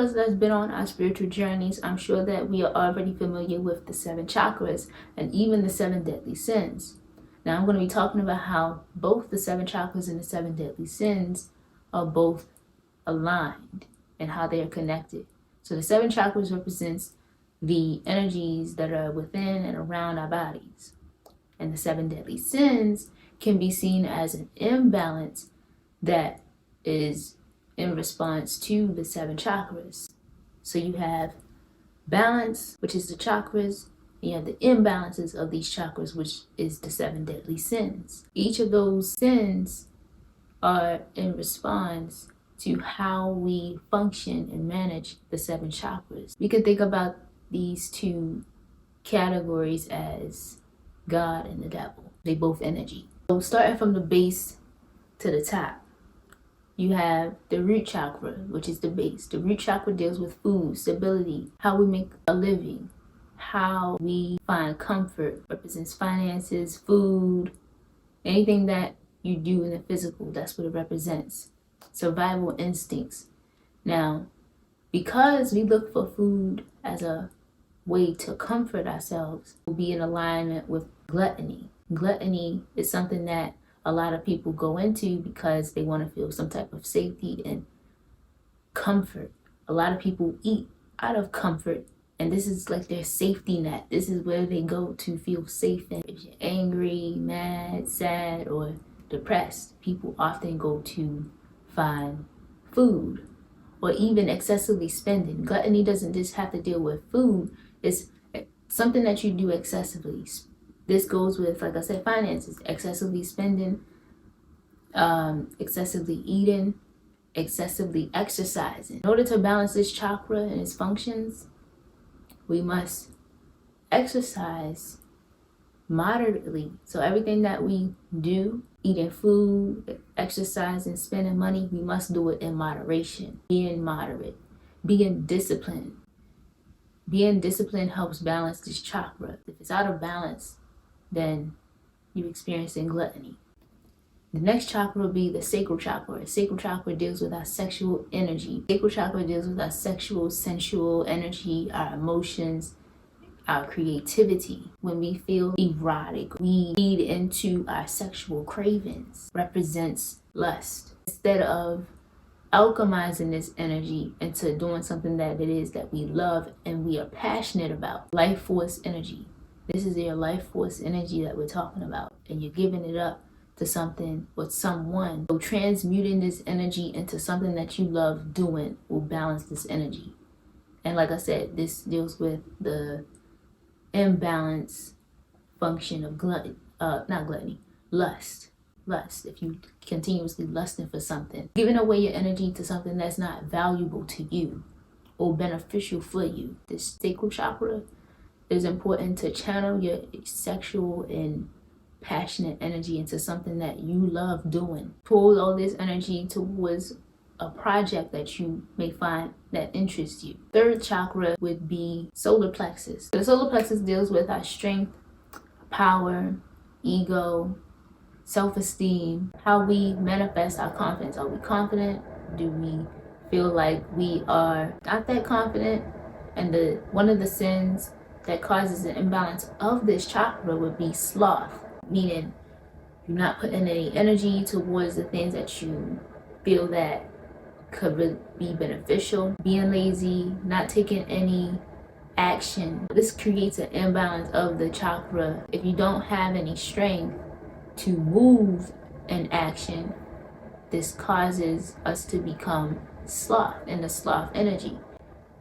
us that's been on our spiritual journeys, I'm sure that we are already familiar with the 7 chakras and even the 7 deadly sins. Now I'm going to be talking about how both the 7 chakras and the 7 deadly sins are both aligned and how they are connected. So the 7 chakras represents the energies that are within and around our bodies. And the 7 deadly sins can be seen as an imbalance that is in response to the 7 chakras. So you have balance, which is the chakras, and you have the imbalances of these chakras, which is the 7 deadly sins. Each of those sins are in response to how we function and manage the 7 chakras. We can think about these two categories as God and the devil. They both energy. So starting from the base to the top, you have the root chakra, which is the base. The root chakra deals with food, stability, how we make a living, how we find comfort, represents finances, food, anything that you do in the physical, that's what it represents. Survival instincts. Now, because we look for food as a way to comfort ourselves, we'll be in alignment with gluttony. Gluttony is something that a lot of people go into because they want to feel some type of safety and comfort. A lot of people eat out of comfort, and this is like their safety net. This is where they go to feel safe. And if you're angry, mad, sad, or depressed, people often go to find food, or even excessively spending. Gluttony doesn't just have to deal with food. It's something that you do excessively. This goes with, like I said, finances, excessively spending, excessively eating, excessively exercising. In order to balance this chakra and its functions, we must exercise moderately. So everything that we do, eating food, exercising, spending money, we must do it in moderation. Being moderate, being disciplined. Being disciplined helps balance this chakra. If it's out of balance, then you're experiencing gluttony. The next chakra will be the sacral chakra. The sacral chakra deals with our sexual energy. Sacral chakra deals with our sexual, sensual energy, our emotions, our creativity. When we feel erotic, we feed into our sexual cravings. Represents lust. Instead of alchemizing this energy into doing something that it is that we love and we are passionate about, life force energy. This is your life force energy that we're talking about, and you're giving it up to something with someone. So transmuting this energy into something that you love doing will balance this energy. And like I said, this deals with the imbalance function of lust. If you continuously lusting for something, giving away your energy to something that's not valuable to you or beneficial for you. This sacral chakra is important to channel your sexual and passionate energy into something that you love doing. Pull all this energy towards a project that you may find that interests you. Third chakra would be solar plexus. The solar plexus deals with our strength, power, ego, self-esteem, how we manifest our confidence. Are we confident? Do we feel like we are not that confident? And one of the sins that causes an imbalance of this chakra would be sloth, meaning you're not putting any energy towards the things that you feel that could be beneficial. Being lazy, not taking any action. This creates an imbalance of the chakra. If you don't have any strength to move in action, this causes us to become sloth in the sloth energy.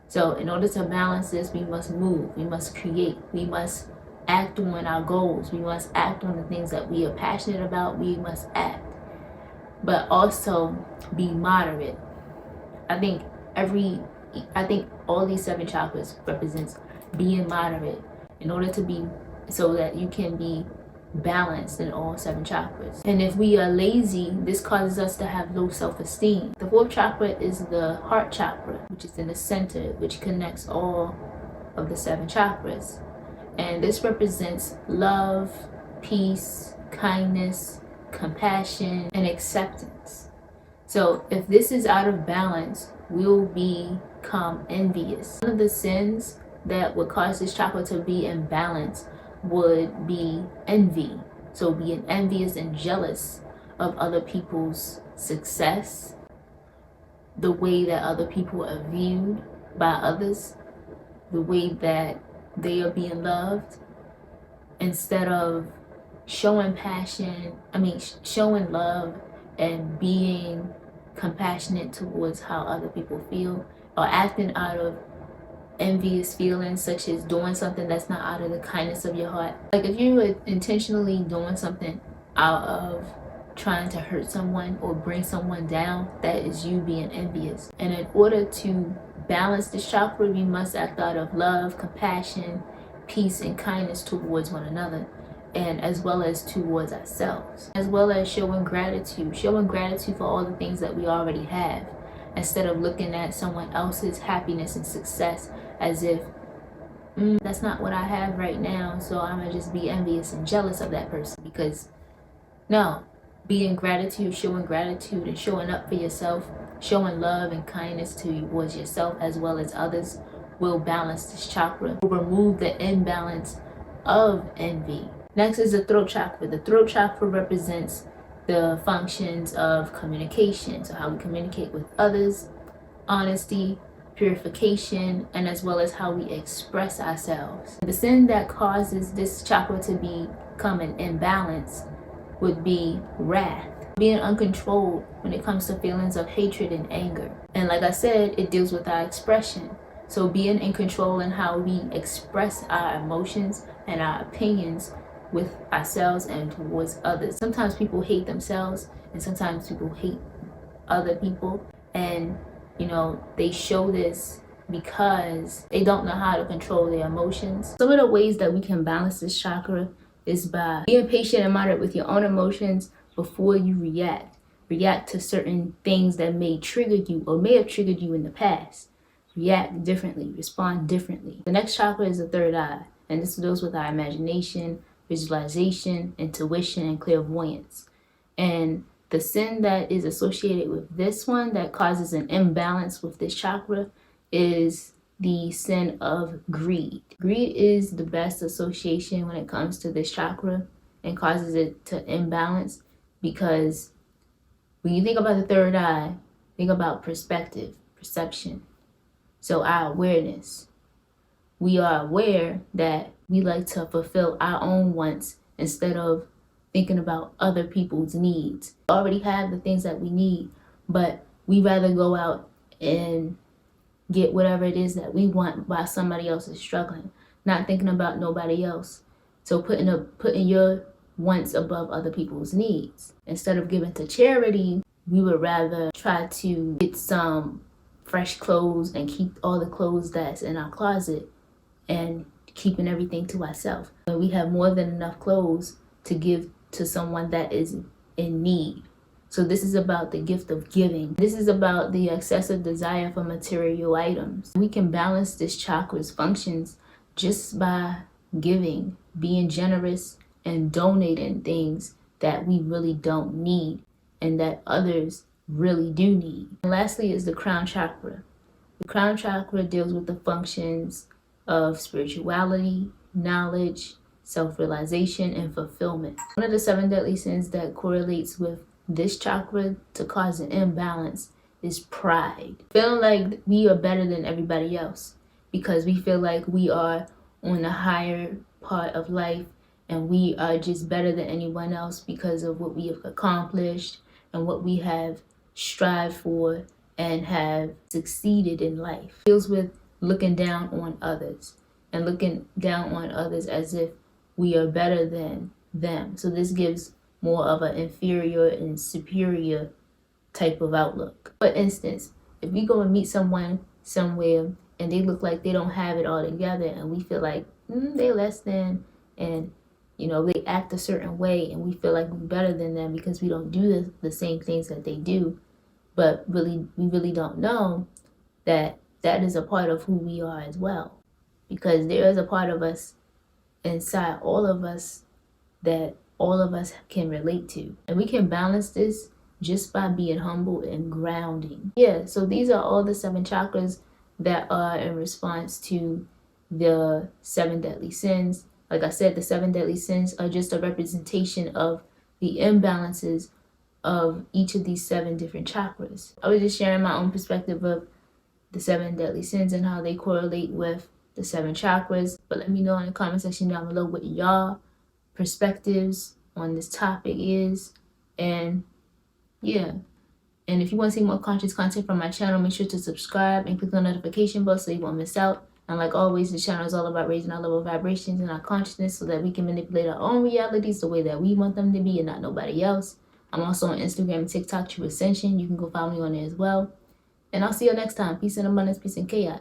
So in order to balance this, we must move, we must create, we must act on our goals, we must act on the things that we are passionate about, we must act, but also be moderate. I think all these 7 chakras represents being moderate in order to be, so that you can be balanced in all 7 chakras. And if we are lazy, this causes us to have low self-esteem. The 4th chakra is the heart chakra, which is in the center, which connects all of the 7 chakras. And this represents love, peace, kindness, compassion, and acceptance. So if this is out of balance, will become envious. One of the sins that would cause this chakra to be imbalanced would be envy. So being envious and jealous of other people's success, the way that other people are viewed by others, the way that they are being loved, instead of showing showing love and being compassionate towards how other people feel, or acting out of envious feelings, such as doing something that's not out of the kindness of your heart. Like if you were intentionally doing something out of trying to hurt someone or bring someone down, that is you being envious. And in order to balance this chakra, we must act out of love, compassion, peace, and kindness towards one another, and as well as towards ourselves, as well as showing gratitude for all the things that we already have, instead of looking at someone else's happiness and success as if that's not what I have right now, so I'm gonna just be envious and jealous of that person. Because no, showing gratitude and showing up for yourself, showing love and kindness towards yourself as well as others, will balance this chakra, will remove the imbalance of envy. Next is the throat chakra. The throat chakra represents the functions of communication, so how we communicate with others, honesty, purification, and as well as how we express ourselves. The sin that causes this chakra to become an imbalance would be wrath, being uncontrolled when it comes to feelings of hatred and anger. And like I said, it deals with our expression. So being in control in how we express our emotions and our opinions with ourselves and towards others. Sometimes people hate themselves, and sometimes people hate other people, and they show this because they don't know how to control their emotions. Some of the ways that we can balance this chakra is by being patient and moderate with your own emotions before you react to certain things that may trigger you or may have triggered you in the past. React differently, respond differently. The next chakra is the third eye, and this deals with our imagination, visualization, intuition, and clairvoyance. And the sin that is associated with this one that causes an imbalance with this chakra is the sin of greed. Greed is the best association when it comes to this chakra and causes it to imbalance, because when you think about the third eye, think about perspective, perception. So our awareness. We are aware that we like to fulfill our own wants instead of thinking about other people's needs. We already have the things that we need, but we rather go out and get whatever it is that we want while somebody else is struggling, not thinking about nobody else. So putting your wants above other people's needs. Instead of giving to charity, we would rather try to get some fresh clothes and keep all the clothes that's in our closet and keeping everything to ourselves. When we have more than enough clothes to give to someone that is in need. So this is about the gift of giving. This is about the excessive desire for material items. We can balance this chakra's functions just by giving, being generous, and donating things that we really don't need and that others really do need. And lastly is the crown chakra. The crown chakra deals with the functions of spirituality, knowledge, self-realization, and fulfillment. One of the 7 deadly sins that correlates with this chakra to cause an imbalance is pride. Feeling like we are better than everybody else because we feel like we are on a higher part of life and we are just better than anyone else because of what we have accomplished and what we have strived for and have succeeded in life. It deals with looking down on others and looking down on others as if we are better than them. So this gives more of an inferior and superior type of outlook. For instance, if we go and meet someone somewhere and they look like they don't have it all together and we feel like they're less than, and they act a certain way and we feel like we're better than them because we don't do the same things that they do, but we really don't know that is a part of who we are as well, because there is a part of us inside all of us that all of us can relate to. And we can balance this just by being humble and grounding. Yeah, so these are all the 7 chakras that are in response to the 7 deadly sins. Like I said, the 7 deadly sins are just a representation of the imbalances of each of these 7 different chakras. I was just sharing my own perspective of the 7 deadly sins and how they correlate with the 7 chakras. But let me know in the comment section down below what y'all perspectives on this topic is. And yeah, and if you want to see more conscious content from my channel, make sure to subscribe and click the notification bell so you won't miss out. And like always, this channel is all about raising our level of vibrations and our consciousness so that we can manipulate our own realities the way that we want them to be and not nobody else. I'm also on Instagram and TikTok, True Ascension. You can go follow me on there as well. And I'll see you next time. Peace and abundance, peace and chaos.